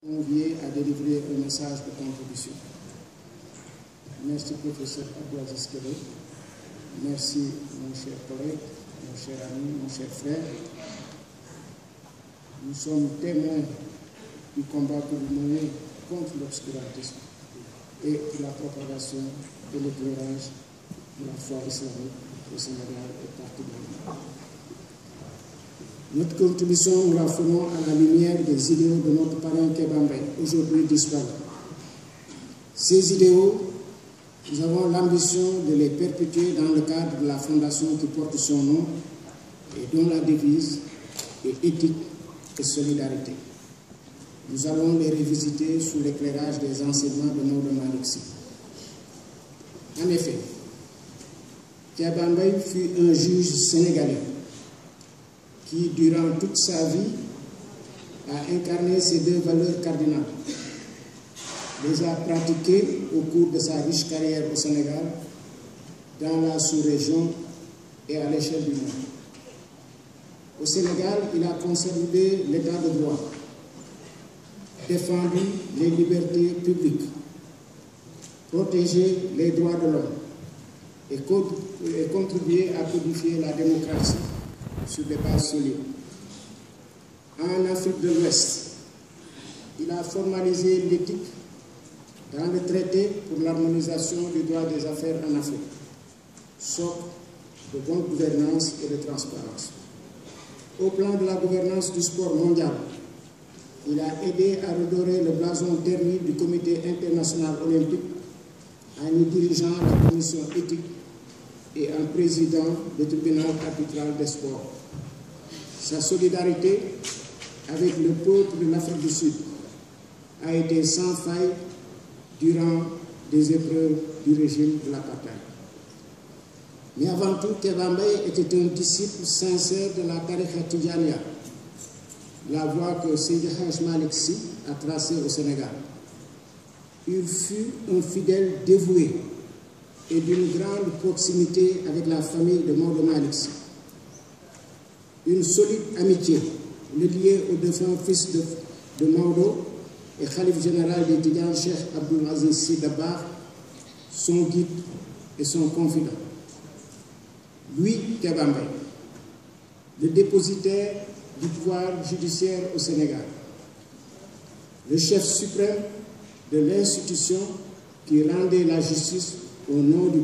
convié à délivrer un message de contribution. Merci professeur Abdou Aziz Kébé. Merci mon cher collègue, mon cher ami, mon cher frère. Nous sommes témoins du combat que vous menez contre l'obscurantisme et la propagation de l'éclairage de la foi islamique au Sénégal et partout dans le monde. Notre contribution, nous la ferons à la lumière des idéaux de notre parrain Kéba Mbaye, aujourd'hui disparu. Ces idéaux, nous avons l'ambition de les perpétuer dans le cadre de la fondation qui porte son nom et dont la devise est éthique et solidarité. Nous allons les revisiter sous l'éclairage des enseignements de Maodo Malick Sy. En effet, Kéba Mbaye fut un juge sénégalais qui, durant toute sa vie, a incarné ces deux valeurs cardinales, les a pratiquées au cours de sa riche carrière au Sénégal, dans la sous-région et à l'échelle du monde. Au Sénégal, il a consolidé l'état de droit, défendu les libertés publiques, protégé les droits de l'homme et contribué à codifier la démocratie sur des bases solides. En Afrique de l'Ouest, il a formalisé l'éthique dans le traité pour l'harmonisation du droit des affaires en Afrique, socle de bonne gouvernance et de transparence. Au plan de la gouvernance du sport mondial, il a aidé à redorer le blason terni du Comité international olympique en y dirigeant la commission éthique et en président du tribunal arbitral des sports. Sa solidarité avec le peuple de l'Afrique du Sud a été sans faille durant des épreuves du régime de l'apartheid. Mais avant tout, Kéba Mbaye était un disciple sincère de la tariqa Tidjaniya, la voie que Seydi Hadji Malick Sy a tracée au Sénégal. Il fut un fidèle dévoué et d'une grande proximité avec la famille de Maodo Malick Sy. Une solide amitié le liait au défunt fils de Maodo et khalife général des Tidjanes, Cheikh Abdou Aziz Sy Dabakh, son guide et son confident. Lui, Kéba Mbaye, le dépositaire du pouvoir judiciaire au Sénégal, le chef suprême de l'institution qui rendait la justice au nom du